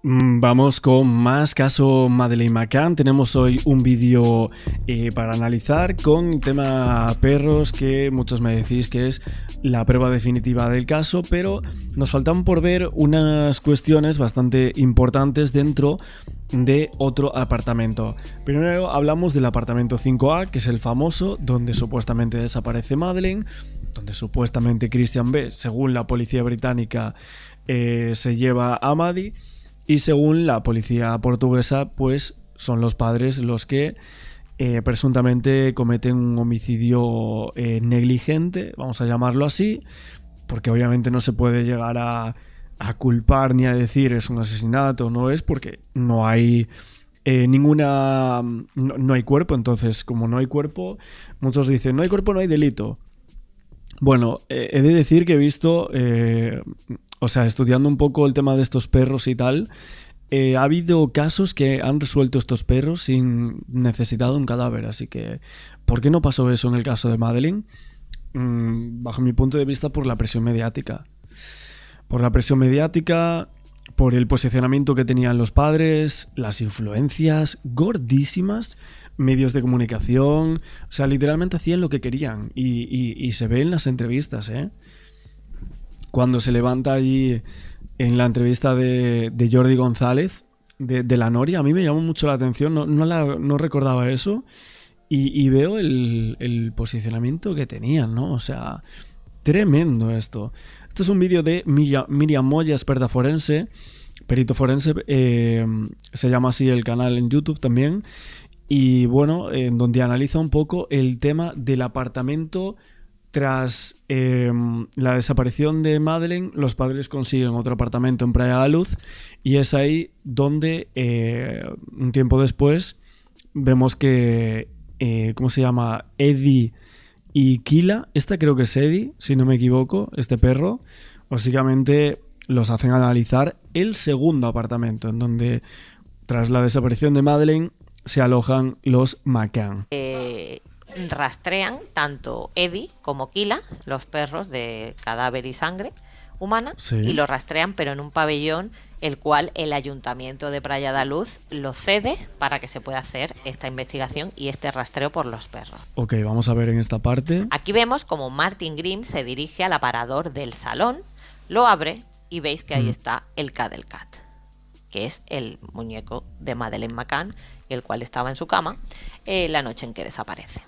Vamos con más caso Madeleine McCann. Tenemos hoy un vídeo para analizar con tema perros, que muchos me decís que es la prueba definitiva del caso, pero nos faltan por ver unas cuestiones bastante importantes dentro de otro apartamento. Primero hablamos del apartamento 5A, que es el famoso, donde supuestamente desaparece Madeleine, donde supuestamente Christian B., según la policía británica, se lleva a Maddie. Y según la policía portuguesa, pues son los padres los que presuntamente cometen un homicidio negligente, vamos a llamarlo así, porque obviamente no se puede llegar a culpar ni a decir es un asesinato o no es, porque no hay no hay cuerpo. Entonces, como no hay cuerpo, muchos dicen no hay cuerpo, no hay delito. Bueno, he de decir que he visto, estudiando un poco el tema de estos perros y tal, ha habido casos que han resuelto estos perros sin necesidad de un cadáver, así que ¿por qué no pasó eso en el caso de Madeleine? Bajo mi punto de vista, por la presión mediática. Por la presión mediática, por el posicionamiento que tenían los padres, las influencias gordísimas, medios de comunicación, o sea, literalmente hacían lo que querían y se ve en las entrevistas, ¿eh? Cuando se levanta allí en la entrevista de Jordi González, de la Noria, a mí me llamó mucho la atención, no recordaba eso, y veo el posicionamiento que tenían, ¿no? O sea, tremendo esto. Esto es un vídeo de Miriam Moya, experta forense, perito forense, se llama así el canal en YouTube también, y bueno, en donde analiza un poco el tema del apartamento. Tras la desaparición de Madeleine, los padres consiguen otro apartamento en Praia da Luz, y es ahí donde un tiempo después vemos que ¿cómo se llama? Eddie y Kila, creo que es Eddie, si no me equivoco, este perro, básicamente los hacen analizar el segundo apartamento, en donde tras la desaparición de Madeleine se alojan los McCann. Rastrean tanto Eddie como Kila, los perros de cadáver y sangre humana, Sí. Y lo rastrean, pero en un pabellón el cual el ayuntamiento de Praia da Luz lo cede para que se pueda hacer esta investigación y este rastreo por los perros. Ok, vamos a ver en esta parte. Aquí vemos como Martin Grimm se dirige al aparador del salón, lo abre y veis que ahí está el Cadelcat, que es el muñeco de Madeleine McCann, el cual estaba en su cama la noche en que desaparece.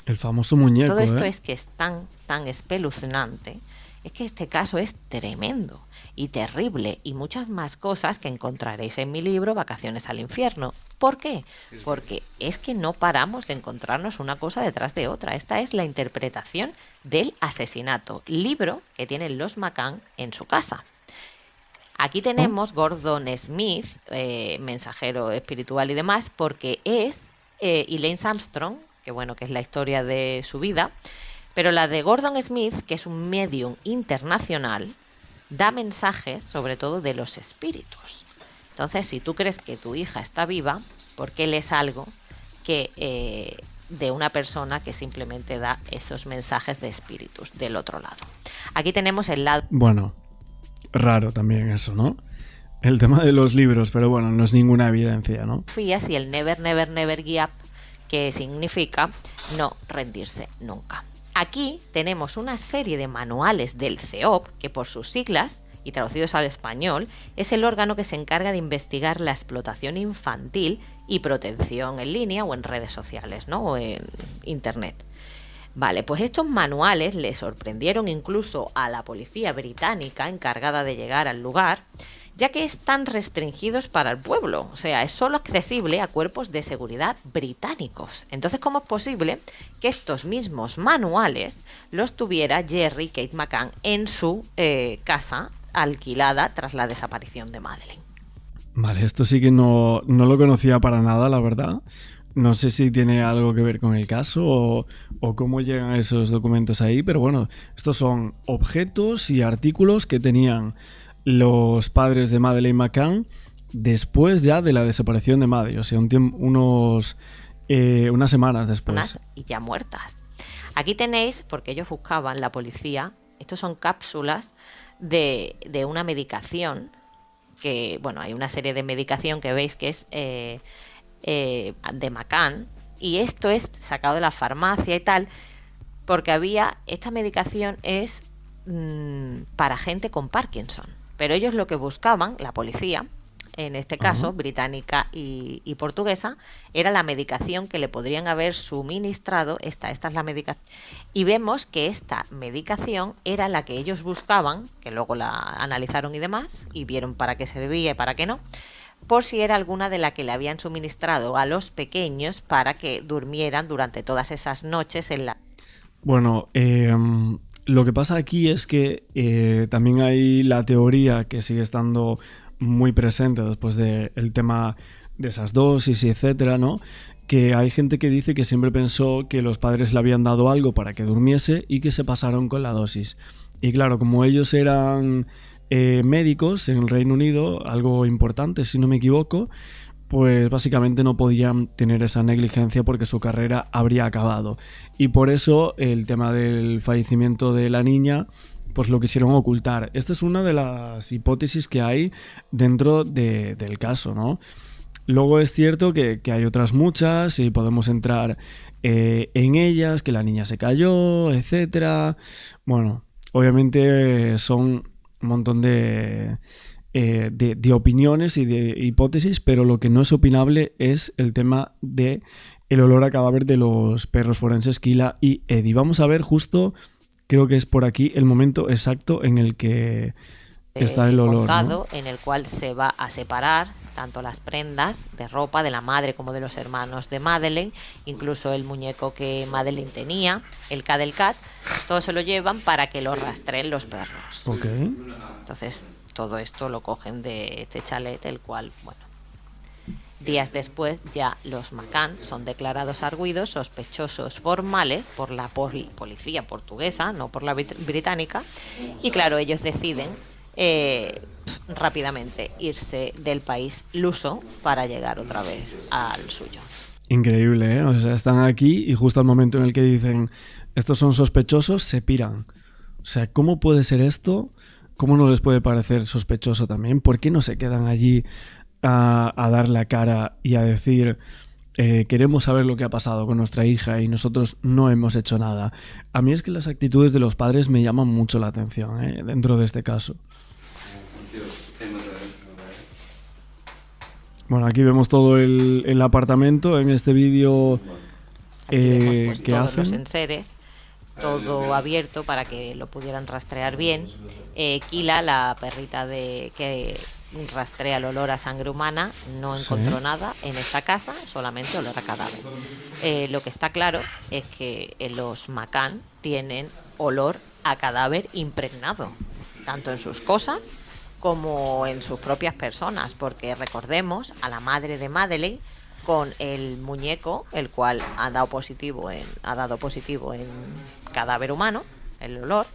El famoso muñeco. Todo esto es que es tan espeluznante, es que este caso es tremendo y terrible, y muchas más cosas que encontraréis en mi libro Vacaciones al infierno. ¿Por qué? Porque es que no paramos de encontrarnos una cosa detrás de otra. Esta es la interpretación del asesinato, libro que tienen los McCann en su casa. Aquí tenemos Gordon Smith, mensajero espiritual y demás, porque es Elaine Armstrong, que es la historia de su vida, pero la de Gordon Smith, que es un medium internacional, da mensajes sobre todo de los espíritus. Entonces, si tú crees que tu hija está viva, ¿por qué lees algo que de una persona que simplemente da esos mensajes de espíritus del otro lado? Aquí tenemos el lado... Bueno, raro también eso, ¿no? El tema de los libros, pero bueno, no es ninguna evidencia, ¿no? Y el never, never, never give up, que significa no rendirse nunca. Aquí tenemos una serie de manuales del CEOP, que por sus siglas, y traducidos al español, es el órgano que se encarga de investigar la explotación infantil y protección en línea o en redes sociales, ¿no? O en internet. Vale, pues estos manuales le sorprendieron incluso a la policía británica encargada de llegar al lugar, ya que están restringidos para el pueblo, o sea, es solo accesible a cuerpos de seguridad británicos. Entonces, ¿cómo es posible que estos mismos manuales los tuviera Jerry Kate McCann en su casa alquilada tras la desaparición de Madeleine? Vale, esto sí que no lo conocía para nada, la verdad. No sé si tiene algo que ver con el caso o cómo llegan esos documentos ahí, pero bueno, estos son objetos y artículos que tenían los padres de Madeleine McCann después ya de la desaparición de Maddie, o sea, unas semanas después. Y ya muertas. Aquí tenéis, porque ellos buscaban, la policía, estos son cápsulas de una medicación que, bueno, hay una serie de medicación que veis que es de McCann, y esto es sacado de la farmacia y tal, porque esta medicación es para gente con Parkinson, pero ellos lo que buscaban, la policía, en este caso, británica y portuguesa, era la medicación que le podrían haber suministrado. Esta es la medicación. Y vemos que esta medicación era la que ellos buscaban, que luego la analizaron y demás, y vieron para qué servía y para qué no, por si era alguna de la que le habían suministrado a los pequeños para que durmieran durante todas esas noches en la... Bueno, lo que pasa aquí es que también hay la teoría que sigue estando muy presente después del tema de esas dosis y etcétera, ¿no? Que hay gente que dice que siempre pensó que los padres le habían dado algo para que durmiese y que se pasaron con la dosis. Y claro, como ellos eran médicos en el Reino Unido, algo importante si no me equivoco, pues básicamente no podían tener esa negligencia porque su carrera habría acabado. Y por eso el tema del fallecimiento de la niña pues lo quisieron ocultar. Esta es una de las hipótesis que hay dentro del caso, ¿no? Luego es cierto que hay otras muchas y podemos entrar en ellas, que la niña se cayó, etcétera. Bueno, obviamente son un montón de opiniones y de hipótesis, pero lo que no es opinable es el tema de el olor a cadáver de los perros forenses Kila y Eddie. Vamos a ver justo, creo que es por aquí el momento exacto en el que está el olor, contado, ¿no? En el cual se va a separar tanto las prendas de ropa de la madre como de los hermanos de Madeleine, incluso el muñeco que Madeleine tenía, el Cadel Cat, todo se lo llevan para que lo rastreen los perros. Okay. Entonces, todo esto lo cogen de este chalet, el cual, bueno, días después ya los McCann son declarados arguidos sospechosos formales por la policía portuguesa, no por la británica, y claro, ellos deciden rápidamente irse del país luso para llegar otra vez al suyo. Increíble, ¿eh? O sea, están aquí y justo al momento en el que dicen estos son sospechosos, se piran. O sea, ¿cómo puede ser esto? ¿Cómo no les puede parecer sospechoso también? ¿Por qué no se quedan allí a dar la cara y a decir queremos saber lo que ha pasado con nuestra hija y nosotros no hemos hecho nada? A mí es que las actitudes de los padres me llaman mucho la atención, dentro de este caso. Bueno, aquí vemos todo el apartamento en este vídeo pues, que todos hacen. los enseres, todo abierto para que lo pudieran rastrear bien. Kila, la perrita que rastrea el olor a sangre humana, no encontró nada en esta casa, solamente olor a cadáver. Lo que está claro es que los McCann tienen olor a cadáver impregnado, tanto en sus cosas como en sus propias personas, porque recordemos a la madre de Madeleine con el muñeco, el cual ha dado positivo en cadáver humano, el olor,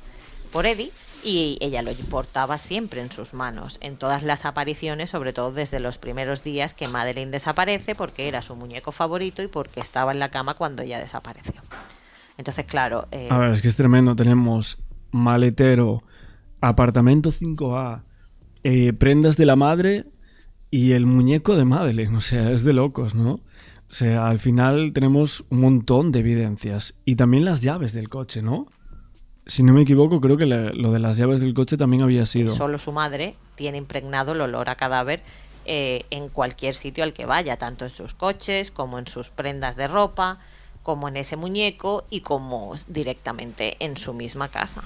por Eddie, y ella lo portaba siempre en sus manos, en todas las apariciones, sobre todo desde los primeros días que Madeleine desaparece, porque era su muñeco favorito y porque estaba en la cama cuando ella desapareció. Entonces, claro... A ver, es que es tremendo. Tenemos maletero, apartamento 5A, prendas de la madre y el muñeco de Madeleine. O sea, es de locos, ¿no? O sea, al final tenemos un montón de evidencias. Y también las llaves del coche, ¿no? Si no me equivoco, creo que lo de las llaves del coche también había sido... Solo su madre tiene impregnado el olor a cadáver en cualquier sitio al que vaya, tanto en sus coches como en sus prendas de ropa, como en ese muñeco y como directamente en su misma casa.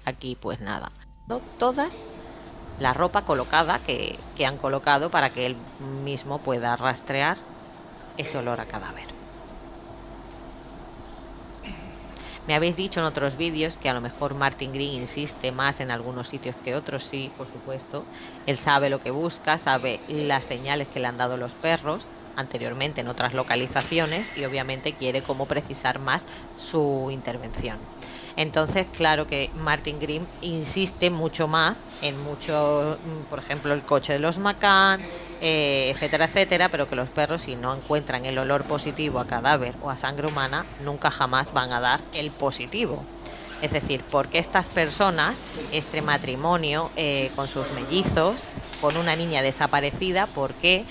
Aquí pues nada, todas la ropa colocada que han colocado para que él mismo pueda rastrear ese olor a cadáver. Me habéis dicho en otros vídeos que a lo mejor Martin Green insiste más en algunos sitios que otros. Sí, por supuesto, él sabe lo que busca, sabe las señales que le han dado los perros anteriormente en otras localizaciones y obviamente quiere como precisar más su intervención. Entonces, claro que Martin Green insiste mucho más en por ejemplo, el coche de los McCann, etcétera, etcétera, pero que los perros, si no encuentran el olor positivo a cadáver o a sangre humana, nunca jamás van a dar el positivo. Es decir, porque estas personas, este matrimonio con sus mellizos, con una niña desaparecida, ¿por qué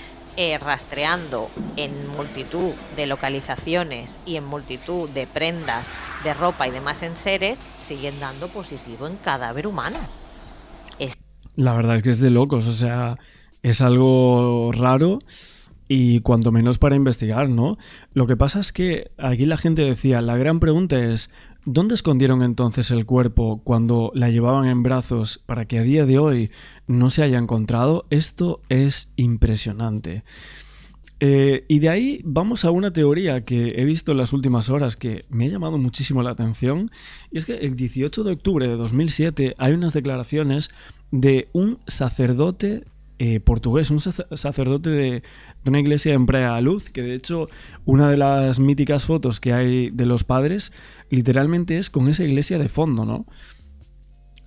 rastreando en multitud de localizaciones y en multitud de prendas de ropa y demás enseres, siguen dando positivo en cadáver humano? La verdad es que es de locos, o sea, es algo raro y cuanto menos para investigar, ¿no? Lo que pasa es que aquí la gente decía, la gran pregunta es, ¿dónde escondieron entonces el cuerpo cuando la llevaban en brazos para que a día de hoy no se haya encontrado? Esto es impresionante. Y de ahí vamos a una teoría que he visto en las últimas horas que me ha llamado muchísimo la atención, y es que el 18 de octubre de 2007 hay unas declaraciones de un sacerdote portugués, un sacerdote de una iglesia en Praia da Luz, que de hecho una de las míticas fotos que hay de los padres literalmente es con esa iglesia de fondo, ¿no?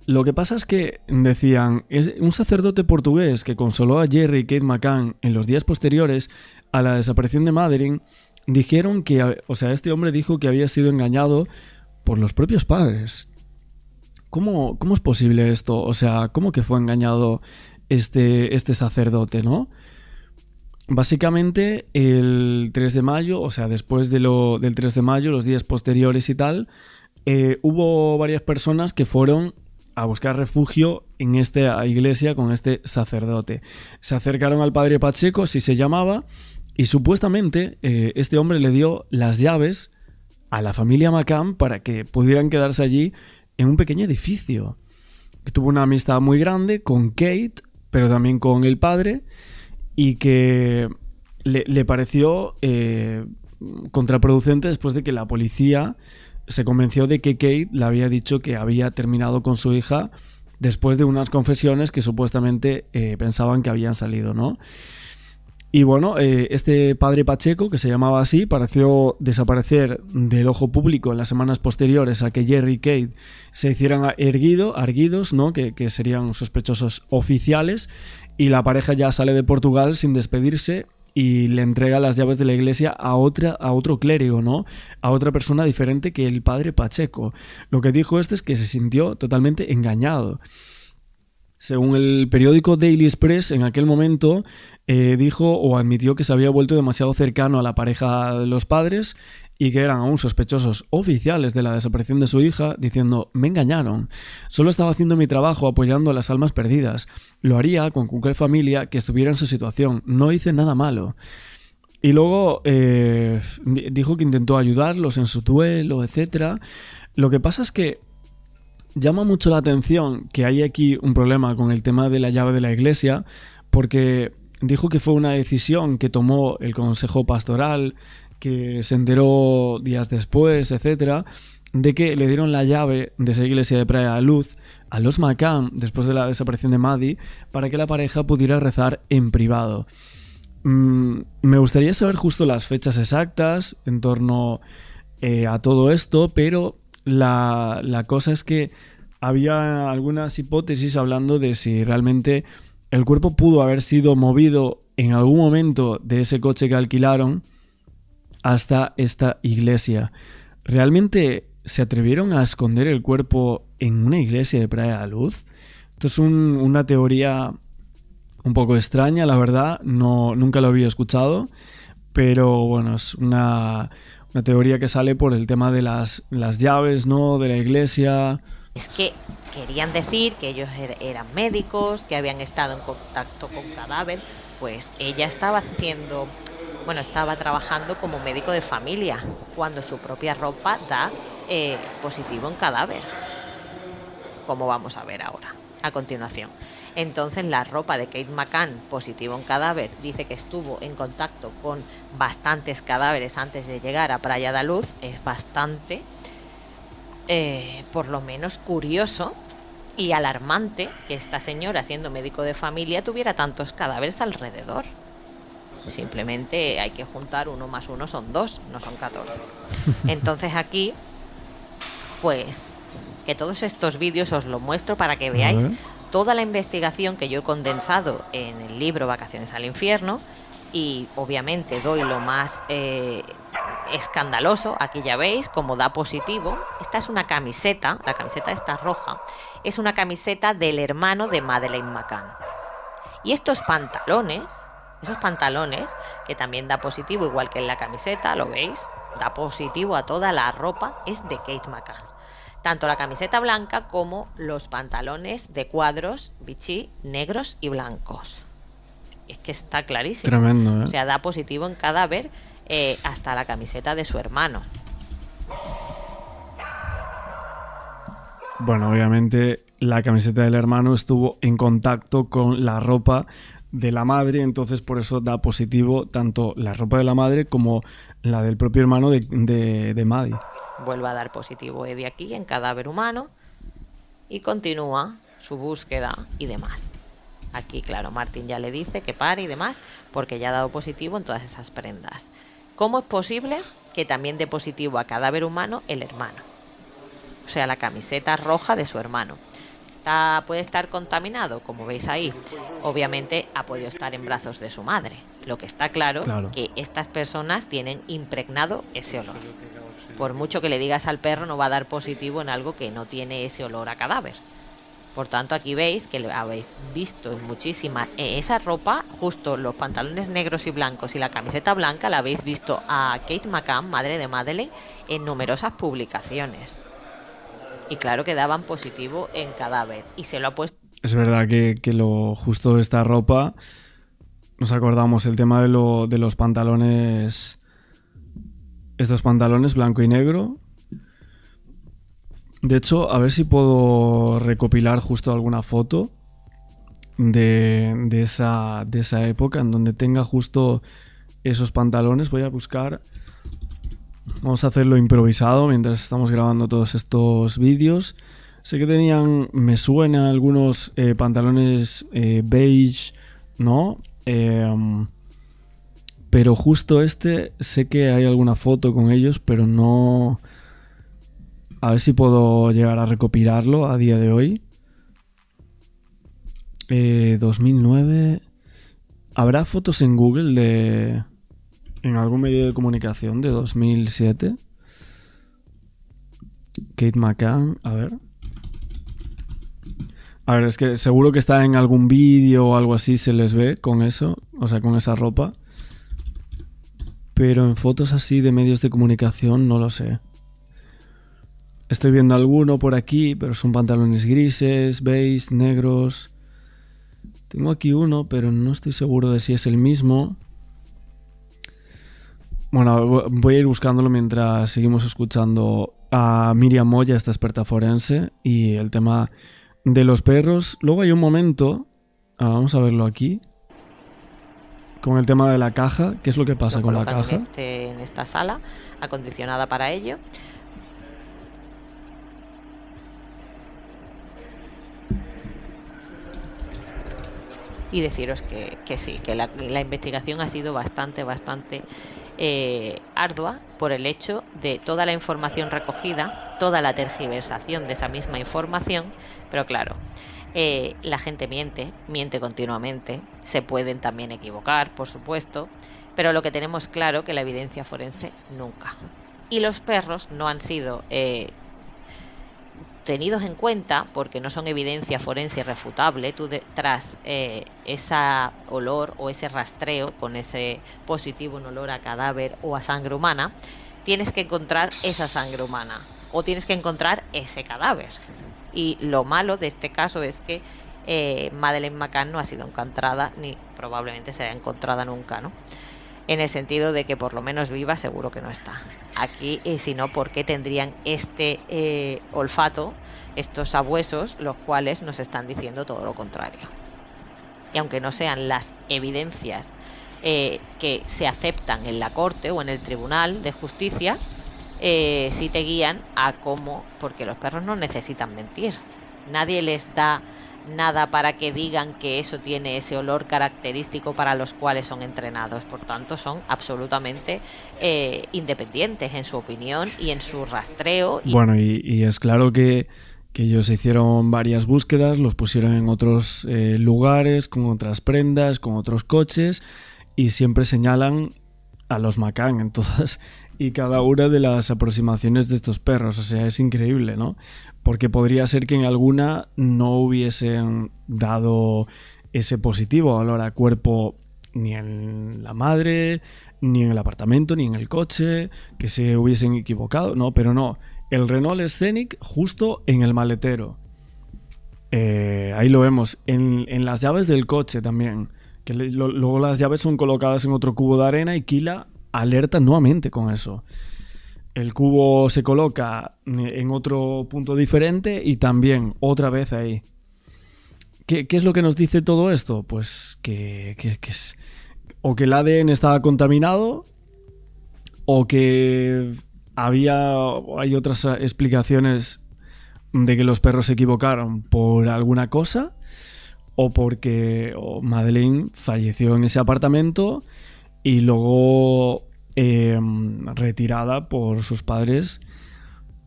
Lo que pasa es que decían, es un sacerdote portugués que consoló a Jerry y Kate McCann en los días posteriores a la desaparición de Madeline, dijeron que, o sea, este hombre dijo que había sido engañado por los propios padres. ¿Cómo es posible esto? O sea, ¿cómo que fue engañado este sacerdote, no? Básicamente el 3 de mayo, o sea, después del 3 de mayo, los días posteriores y tal, hubo varias personas que fueron a buscar refugio en esta iglesia con este sacerdote. Se acercaron al padre Pacheco, así se llamaba, y supuestamente este hombre le dio las llaves a la familia McCann para que pudieran quedarse allí en un pequeño edificio. Tuvo una amistad muy grande con Kate, pero también con el padre, y que le pareció contraproducente después de que la policía se convenció de que Kate le había dicho que había terminado con su hija después de unas confesiones que supuestamente pensaban que habían salido, ¿no? Y bueno, este padre Pacheco, que se llamaba así, pareció desaparecer del ojo público en las semanas posteriores a que Jerry y Kate se hicieran arguidos, ¿no? Que serían sospechosos oficiales, y la pareja ya sale de Portugal sin despedirse y le entrega las llaves de la iglesia a otro clérigo, ¿no? A otra persona diferente que el padre Pacheco. Lo que dijo este es que se sintió totalmente engañado. Según el periódico Daily Express, en aquel momento dijo o admitió que se había vuelto demasiado cercano a la pareja de los padres y que eran aún sospechosos oficiales de la desaparición de su hija, diciendo: me engañaron, solo estaba haciendo mi trabajo apoyando a las almas perdidas, lo haría con cualquier familia que estuviera en su situación, no hice nada malo. Y luego dijo que intentó ayudarlos en su duelo, etc. Lo que pasa es que llama mucho la atención que hay aquí un problema con el tema de la llave de la iglesia, porque dijo que fue una decisión que tomó el consejo pastoral, que se enteró días después, etcétera, de que le dieron la llave de esa iglesia de Praia da Luz a los McCann después de la desaparición de Maddie para que la pareja pudiera rezar en privado. Me gustaría saber justo las fechas exactas en torno a todo esto, pero la cosa es que había algunas hipótesis hablando de si realmente el cuerpo pudo haber sido movido en algún momento de ese coche que alquilaron hasta esta iglesia. ¿Realmente se atrevieron a esconder el cuerpo en una iglesia de Praia da Luz? Esto es una teoría un poco extraña, la verdad, nunca lo había escuchado, pero bueno, es una teoría que sale por el tema de las llaves, ¿no?, de la iglesia. Es que querían decir que ellos eran médicos, que habían estado en contacto con cadáver, pues ella estaba trabajando como médico de familia, cuando su propia ropa da positivo en cadáver, como vamos a ver ahora, a continuación. Entonces la ropa de Kate McCann, positivo en cadáver, dice que estuvo en contacto con bastantes cadáveres antes de llegar a Praia da Luz. Es bastante, por lo menos curioso y alarmante que esta señora, siendo médico de familia, tuviera tantos cadáveres alrededor. Simplemente hay que juntar 1 más 1 son 2, no son 14. Entonces aquí, pues, que todos estos vídeos os lo muestro para que veáis toda la investigación que yo he condensado en el libro Vacaciones al Infierno, y obviamente doy lo más escandaloso. Aquí ya veis cómo da positivo. Esta es una camiseta, la camiseta esta roja, es una camiseta del hermano de Madeleine McCann. Y estos pantalones, esos pantalones, que también da positivo, igual que en la camiseta, ¿lo veis? Da positivo a toda la ropa, es de Kate McCann. Tanto la camiseta blanca como los pantalones de cuadros Vichy negros y blancos. Es que está clarísimo. Tremendo, ¿eh? O sea, da positivo en cadáver, hasta la camiseta de su hermano. Bueno, obviamente la camiseta del hermano estuvo en contacto con la ropa de la madre, entonces por eso da positivo tanto la ropa de la madre como la del propio hermano de Maddie. Vuelve a dar positivo Eddie aquí en cadáver humano y continúa su búsqueda y demás. Aquí, claro, Martin ya le dice que pare y demás porque ya ha dado positivo en todas esas prendas. ¿Cómo es posible que también dé positivo a cadáver humano el hermano? O sea, la camiseta roja de su hermano. Puede estar contaminado, como veis ahí. Obviamente ha podido estar en brazos de su madre. Lo que está claro, que estas personas tienen impregnado ese olor. Por mucho que le digas al perro, no va a dar positivo en algo que no tiene ese olor a cadáver. Por tanto, aquí veis que lo habéis visto en muchísimas. Esa ropa, justo los pantalones negros y blancos y la camiseta blanca, la habéis visto a Kate McCann, madre de Madeleine, en numerosas publicaciones. Y claro que daban positivo en cadáver. Y se lo ha puesto. Es verdad que lo justo de esta ropa, nos acordamos el tema de los pantalones, estos pantalones blanco y negro. De hecho, a ver si puedo recopilar justo alguna foto de esa época en donde tenga justo esos pantalones. Voy a buscar. Vamos a hacerlo improvisado mientras estamos grabando todos estos vídeos. Sé que me suenan algunos pantalones beige, ¿no? Pero justo sé que hay alguna foto con ellos, pero no. A ver si puedo llegar a recopilarlo a día de hoy. 2009. ¿Habrá fotos en Google en algún medio de comunicación de 2007? Kate McCann, a ver. A ver, es que seguro que está en algún vídeo o algo así, se les ve con eso, o sea, con esa ropa. Pero en fotos así de medios de comunicación no lo sé. Estoy viendo alguno por aquí, pero son pantalones grises, beige, negros. Tengo aquí uno, pero no estoy seguro de si es el mismo. Bueno, voy a ir buscándolo mientras seguimos escuchando a Miriam Moya, esta experta forense, y el tema de los perros. Luego hay un momento, vamos a verlo aquí, con el tema de la caja. ¿Qué es lo que pasa con la caja? En esta sala acondicionada para ello. Y deciros que sí, que la investigación ha sido bastante ardua por el hecho de toda la información recogida, toda la tergiversación de esa misma información, pero claro, la gente miente continuamente, se pueden también equivocar, por supuesto, pero lo que tenemos claro que la evidencia forense nunca. Y los perros no han sido tenidos en cuenta porque no son evidencia forense irrefutable. Tú tras ese olor o ese rastreo con ese positivo en olor a cadáver o a sangre humana, tienes que encontrar esa sangre humana o tienes que encontrar ese cadáver. Y lo malo de este caso es que Madeleine McCann no ha sido encontrada ni probablemente será encontrada nunca, ¿no? En el sentido de que por lo menos viva seguro que no está. Aquí, si no, ¿por qué tendrían este olfato, estos sabuesos, los cuales nos están diciendo todo lo contrario? Y aunque no sean las evidencias que se aceptan en la corte o en el tribunal de justicia, sí te guían a cómo, porque los perros no necesitan mentir. Nadie les da nada para que digan que eso tiene ese olor característico para los cuales son entrenados. Por tanto, son absolutamente independientes en su opinión y en su rastreo. Bueno, y es claro que que ellos hicieron varias búsquedas, los pusieron en otros lugares, con otras prendas, con otros coches, y siempre señalan a los McCann en todas y cada una de las aproximaciones de estos perros. O sea, es increíble, ¿no? Porque podría ser que en alguna no hubiesen dado ese positivo olor a cuerpo ni en la madre, ni en el apartamento, ni en el coche, que se hubiesen equivocado, no, pero no. El Renault Scenic justo en el maletero. Ahí lo vemos. En las llaves del coche también. Que luego las llaves son colocadas en otro cubo de arena y Kila alerta nuevamente con eso. El cubo se coloca en otro punto diferente y también otra vez ahí. ¿Qué es lo que nos dice todo esto? Pues que es o que el ADN estaba contaminado o que hay otras explicaciones de que los perros se equivocaron por alguna cosa o porque Madeleine falleció en ese apartamento y luego retirada por sus padres,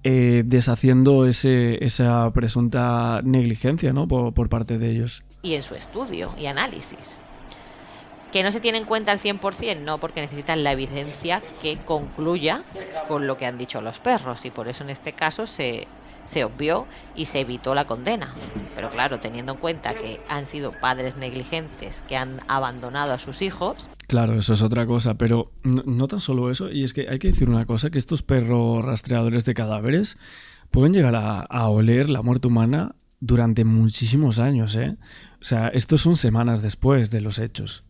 deshaciendo esa presunta negligencia, ¿no? por parte de ellos. Y en su estudio y análisis. ¿Que no se tiene en cuenta al 100%? No, porque necesitan la evidencia que concluya con lo que han dicho los perros, y por eso en este caso se obvió y se evitó la condena. Pero claro, teniendo en cuenta que han sido padres negligentes que han abandonado a sus hijos... Claro, eso es otra cosa, pero no tan solo eso, y es que hay que decir una cosa, que estos perros rastreadores de cadáveres pueden llegar a oler la muerte humana durante muchísimos años, ¿eh? O sea, estos son semanas después de los hechos.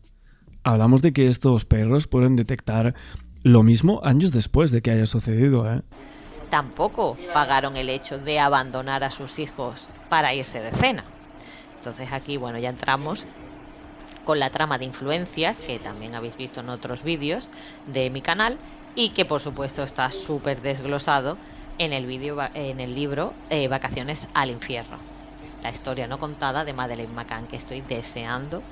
Hablamos de que estos perros pueden detectar lo mismo años después de que haya sucedido, ¿eh? Tampoco pagaron el hecho de abandonar a sus hijos para irse de cena. Entonces aquí, bueno, ya entramos con la trama de influencias, que también habéis visto en otros vídeos de mi canal, y que por supuesto está súper desglosado en el libro Vacaciones al infierno. La historia no contada de Madeleine McCann, que estoy deseando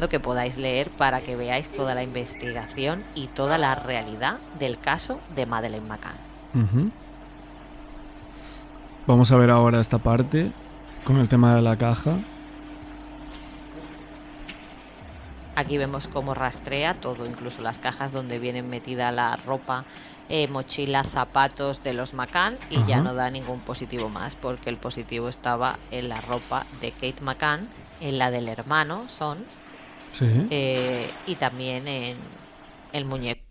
que podáis leer para que veáis toda la investigación y toda la realidad del caso de Madeleine McCann. Uh-huh. Vamos a ver ahora esta parte con el tema de la caja. Aquí vemos cómo rastrea todo, incluso las cajas donde viene metida la ropa, mochila, zapatos de los McCann, y ya no da ningún positivo más, porque el positivo estaba en la ropa de Kate McCann, en la del hermano Son, sí. Y también en el muñeco.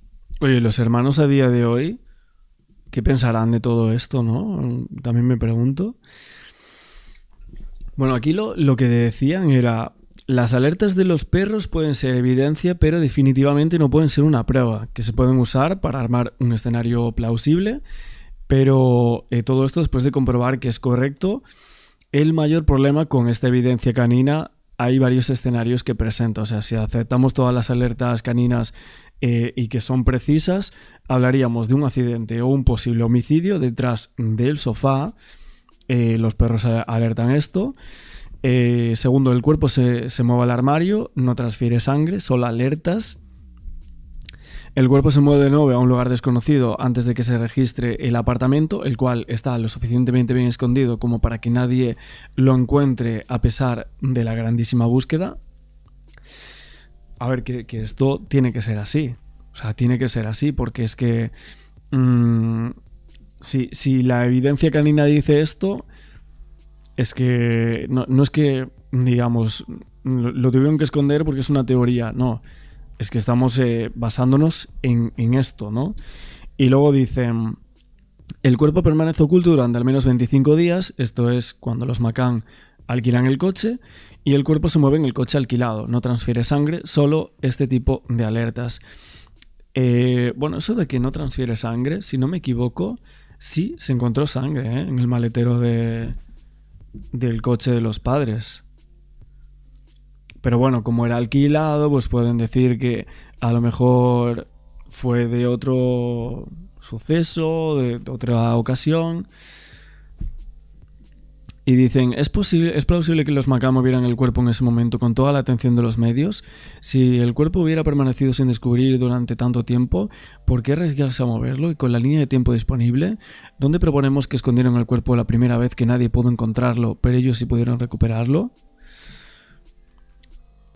Oye, los hermanos a día de hoy, ¿qué pensarán de todo esto, no? También me pregunto. Bueno, aquí lo que decían era: las alertas de los perros pueden ser evidencia, pero definitivamente no pueden ser una prueba, que se pueden usar para armar un escenario plausible, pero todo esto después de comprobar que es correcto. El mayor problema con esta evidencia canina, hay varios escenarios que presenta. O sea, si aceptamos todas las alertas caninas y que son precisas, hablaríamos de un accidente o un posible homicidio detrás del sofá. Los perros alertan esto. Segundo, el cuerpo se mueve al armario, no transfiere sangre, solo alertas. El cuerpo se mueve de nuevo a un lugar desconocido antes de que se registre el apartamento, el cual está lo suficientemente bien escondido como para que nadie lo encuentre a pesar de la grandísima búsqueda. A ver, que esto tiene que ser así. O sea, tiene que ser así, porque es que si la evidencia canina dice esto, es que no es que, digamos, lo tuvieron que esconder porque es una teoría, no. Es que estamos basándonos en esto, ¿no? Y luego dicen: el cuerpo permanece oculto durante al menos 25 días, esto es cuando los McCann alquilan el coche, y el cuerpo se mueve en el coche alquilado, no transfiere sangre, solo este tipo de alertas. Bueno, eso de que no transfiere sangre, si no me equivoco, sí se encontró sangre en el maletero del coche de los padres. Pero bueno, como era alquilado, pues pueden decir que a lo mejor fue de otro suceso, de otra ocasión. Y dicen, ¿es plausible que los McCann movieran el cuerpo en ese momento con toda la atención de los medios? Si el cuerpo hubiera permanecido sin descubrir durante tanto tiempo, ¿por qué arriesgarse a moverlo? Y con la línea de tiempo disponible, ¿dónde proponemos que escondieron el cuerpo la primera vez que nadie pudo encontrarlo, pero ellos sí pudieron recuperarlo?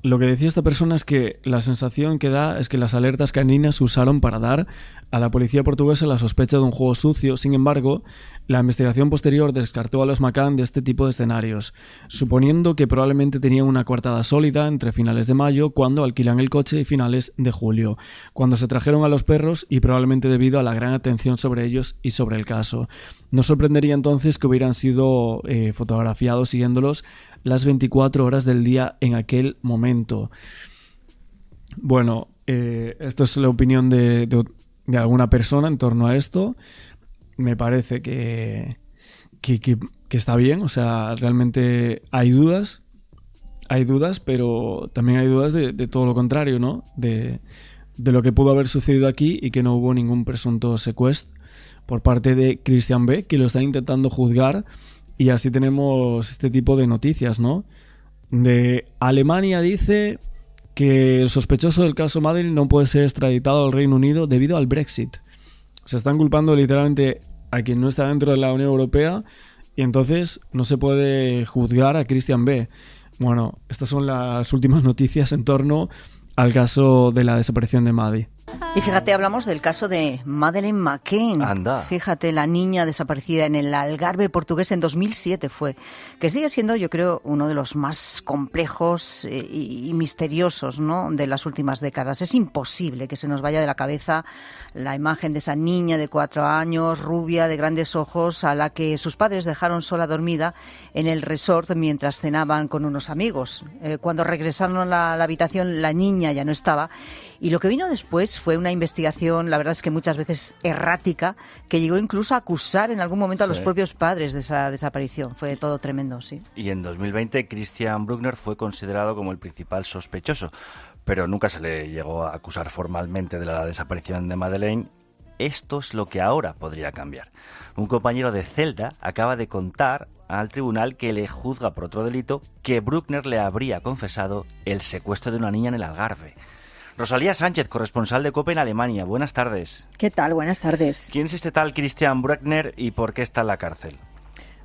Lo que decía esta persona es que la sensación que da es que las alertas caninas se usaron para dar a la policía portuguesa la sospecha de un juego sucio. Sin embargo, la investigación posterior descartó a los McCann de este tipo de escenarios, suponiendo que probablemente tenían una coartada sólida entre finales de mayo, cuando alquilan el coche, y finales de julio, cuando se trajeron a los perros, y probablemente debido a la gran atención sobre ellos y sobre el caso. No sorprendería entonces que hubieran sido fotografiados siguiéndolos las 24 horas del día en aquel momento. Bueno, esto es la opinión de alguna persona en torno a esto. Me parece que está bien, o sea, realmente hay dudas, pero también hay dudas de todo lo contrario, ¿no? De lo que pudo haber sucedido aquí y que no hubo ningún presunto secuestro por parte de Christian B., que lo está intentando juzgar, y así tenemos este tipo de noticias, ¿no? De Alemania dice que el sospechoso del caso Madeleine no puede ser extraditado al Reino Unido debido al Brexit. Se están culpando literalmente a quien no está dentro de la Unión Europea, y entonces no se puede juzgar a Christian B. Bueno, estas son las últimas noticias en torno al caso de la desaparición de Maddie. Y fíjate, hablamos del caso de Madeleine McCann. Anda. Fíjate, la niña desaparecida en el Algarve portugués en 2007 fue, que sigue siendo, yo creo, uno de los más complejos y misteriosos, ¿no?, de las últimas décadas. Es imposible que se nos vaya de la cabeza la imagen de esa niña de 4 años, rubia, de grandes ojos, a la que sus padres dejaron sola dormida en el resort mientras cenaban con unos amigos. Cuando regresaron a la habitación, la niña ya no estaba. Y lo que vino después fue una investigación, la verdad es que muchas veces errática, que llegó incluso a acusar en algún momento a los propios padres de esa desaparición. Fue todo tremendo, sí. Y en 2020 Christian Bruckner fue considerado como el principal sospechoso, pero nunca se le llegó a acusar formalmente de la desaparición de Madeleine. Esto es lo que ahora podría cambiar. Un compañero de celda acaba de contar al tribunal que le juzga por otro delito que Bruckner le habría confesado el secuestro de una niña en el Algarve. Rosalía Sánchez, corresponsal de COPE en Alemania. Buenas tardes. ¿Qué tal? Buenas tardes. ¿Quién es este tal Christian Bruckner y por qué está en la cárcel?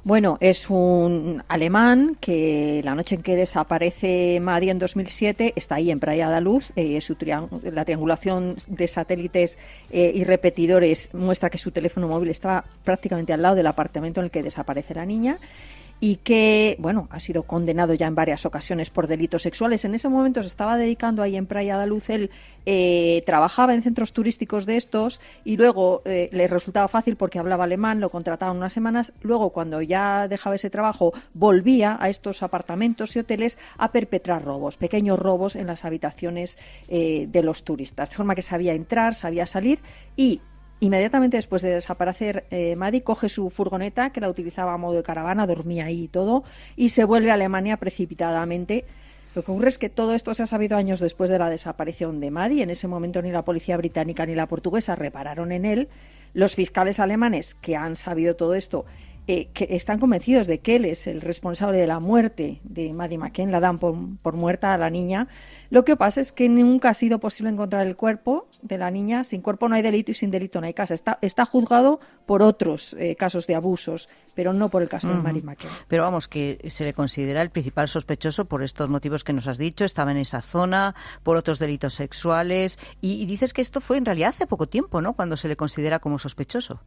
Bueno, es un alemán que la noche en que desaparece Maddie en 2007 está ahí en Praia da Luz. La triangulación de satélites y repetidores muestra que su teléfono móvil estaba prácticamente al lado del apartamento en el que desaparece la niña, y que, bueno, ha sido condenado ya en varias ocasiones por delitos sexuales. En ese momento se estaba dedicando ahí en Praia da Luz. Él trabajaba en centros turísticos de estos, y luego le resultaba fácil porque hablaba alemán, lo contrataban unas semanas. Luego, cuando ya dejaba ese trabajo, volvía a estos apartamentos y hoteles a perpetrar robos, pequeños robos en las habitaciones de los turistas. De forma que sabía entrar, sabía salir, y inmediatamente después de desaparecer Maddie, coge su furgoneta, que la utilizaba a modo de caravana, dormía ahí y todo, y se vuelve a Alemania precipitadamente. Lo que ocurre es que todo esto se ha sabido años después de la desaparición de Maddie. En ese momento ni la policía británica ni la portuguesa repararon en él. Los fiscales alemanes que han sabido todo esto que están convencidos de que él es el responsable de la muerte de Maddie McCann, la dan por muerta a la niña. Lo que pasa es que nunca ha sido posible encontrar el cuerpo de la niña. Sin cuerpo no hay delito y sin delito no hay casa. Está juzgado por otros casos de abusos, pero no por el caso de Maddie McCann. Pero vamos, que se le considera el principal sospechoso por estos motivos que nos has dicho. Estaba en esa zona, por otros delitos sexuales. Y dices que esto fue en realidad hace poco tiempo, ¿no?, cuando se le considera como sospechoso.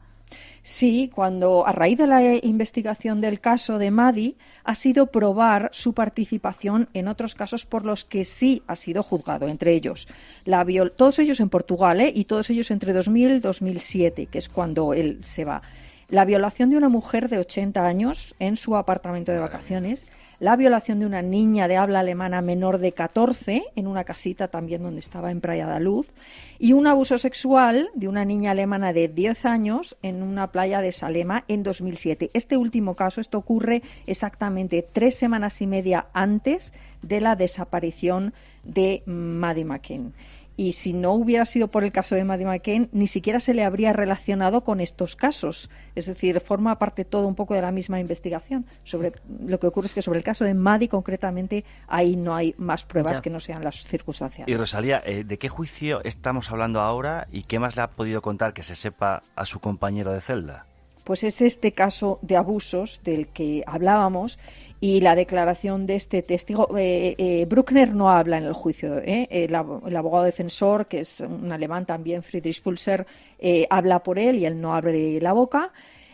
Sí, cuando a raíz de la investigación del caso de Maddie ha sido probar su participación en otros casos por los que sí ha sido juzgado, entre ellos todos ellos en Portugal, y todos ellos entre 2000 y 2007, que es cuando él se va. La violación de una mujer de 80 años en su apartamento de vacaciones, la violación de una niña de habla alemana menor de 14 en una casita también donde estaba en Praia da Luz, y un abuso sexual de una niña alemana de 10 años en una playa de Salema en 2007. Este último caso, esto ocurre exactamente 3 semanas y media antes de la desaparición de Maddie McCann. y si no hubiera sido por el caso de Maddie McCann, ni siquiera se le habría relacionado con estos casos. Es decir, forma parte todo un poco de la misma investigación. Sobre lo que ocurre es que sobre el caso de Maddie, concretamente, ahí no hay más pruebas que no sean las circunstanciales. Y Rosalía, ¿de qué juicio estamos hablando ahora y qué más le ha podido contar que se sepa a su compañero de celda? Pues es este caso de abusos del que hablábamos y la declaración de este testigo. Bruckner no habla en el juicio. El abogado defensor, que es un alemán también, Friedrich Fulser, habla por él y él no abre la boca.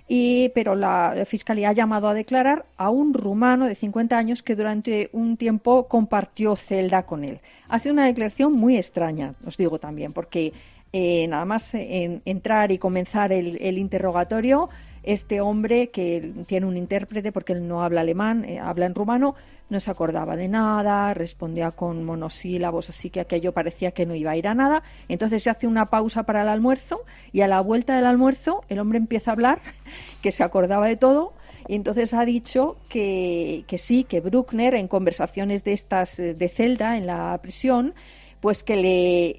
Pero la Fiscalía ha llamado a declarar a un rumano de 50 años que durante un tiempo compartió celda con él. Ha sido una declaración muy extraña, os digo también, porque nada más entrar y comenzar el interrogatorio, este hombre, que tiene un intérprete porque él no habla alemán, habla en rumano, no se acordaba de nada, respondía con monosílabos, así que aquello parecía que no iba a ir a nada. Entonces se hace una pausa para el almuerzo y a la vuelta del almuerzo el hombre empieza a hablar, que se acordaba de todo, y entonces ha dicho que sí, que Bruckner, en conversaciones de estas de celda en la prisión, pues que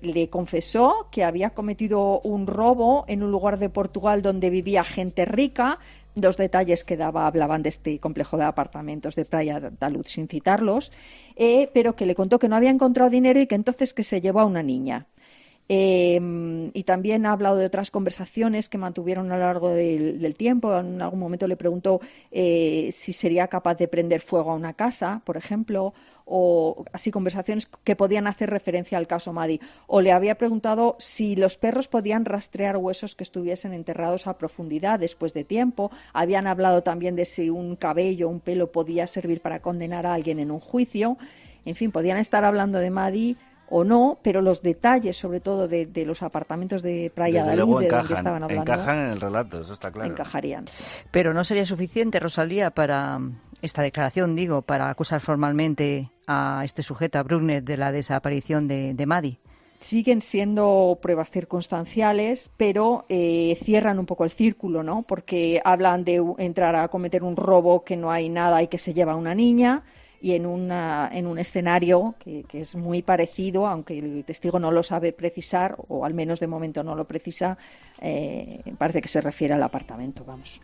le confesó que había cometido un robo en un lugar de Portugal donde vivía gente rica. Los detalles que daba hablaban de este complejo de apartamentos de Praia da Luz sin citarlos, pero que le contó que no había encontrado dinero y que entonces que se llevó a una niña. Y también ha hablado de otras conversaciones que mantuvieron a lo largo del tiempo. En algún momento le preguntó si sería capaz de prender fuego a una casa, por ejemplo, o así conversaciones que podían hacer referencia al caso Maddie. O le había preguntado si los perros podían rastrear huesos que estuviesen enterrados a profundidad después de tiempo. Habían hablado también de si un cabello, un pelo podía servir para condenar a alguien en un juicio. En fin, podían estar hablando de Maddie o no, pero los detalles, sobre todo de los apartamentos de Praia da Luz, de donde estaban hablando, encajan en el relato, eso está claro. Encajarían. Sí. Pero no sería suficiente, Rosalía, para esta declaración, para acusar formalmente a este sujeto, a Bruckner, de la desaparición de Maddie. Siguen siendo pruebas circunstanciales, pero cierran un poco el círculo, ¿no? Porque hablan de entrar a cometer un robo que no hay nada y que se lleva a una niña, y en un escenario que es muy parecido, aunque el testigo no lo sabe precisar, o al menos de momento no lo precisa, parece que se refiere al apartamento, vamos.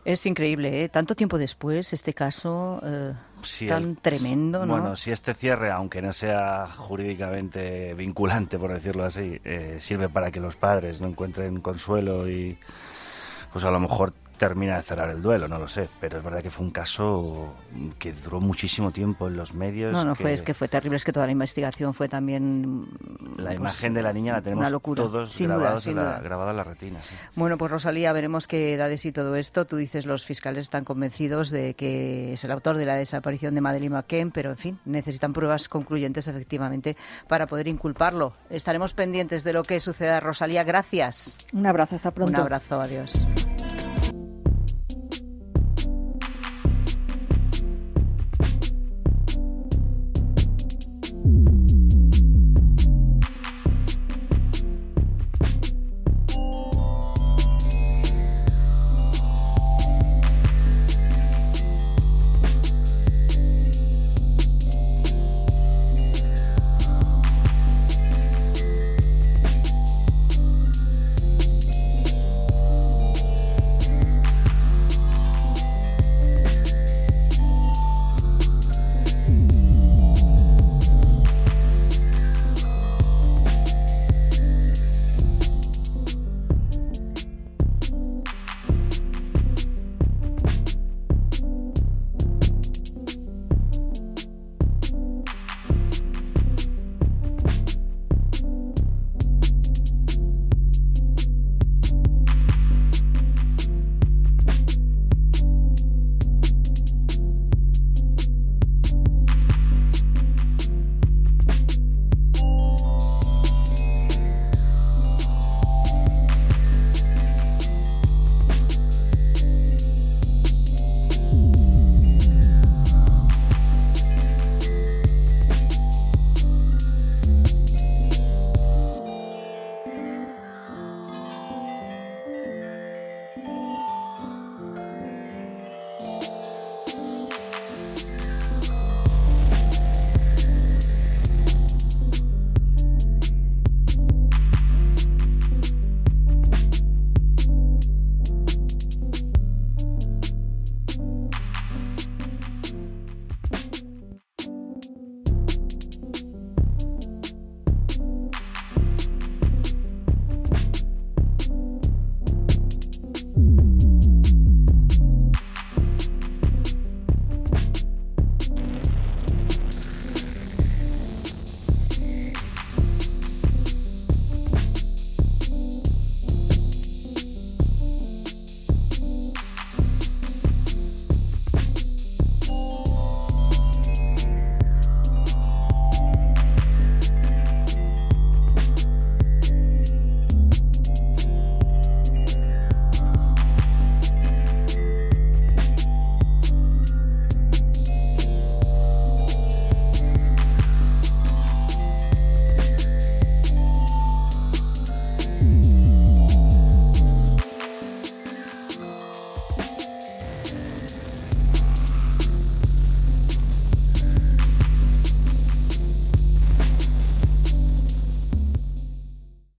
Es increíble, ¿eh? Tanto tiempo después, este caso sí, tan tremendo, ¿no? Bueno, si este cierre, aunque no sea jurídicamente vinculante, por decirlo así, sirve para que los padres no encuentren consuelo y pues a lo mejor termina de cerrar el duelo, no lo sé, pero es verdad que fue un caso que duró muchísimo tiempo en los medios. Es que fue terrible, es que toda la investigación fue también... La imagen de la niña la tenemos todos grabada en la retina. Sí. Bueno, pues Rosalía, veremos qué da de sí todo esto. Tú dices, los fiscales están convencidos de que es el autor de la desaparición de Madeleine McCann, pero en fin, necesitan pruebas concluyentes efectivamente para poder inculparlo. Estaremos pendientes de lo que suceda. Rosalía, gracias. Un abrazo, hasta pronto. Un abrazo, adiós.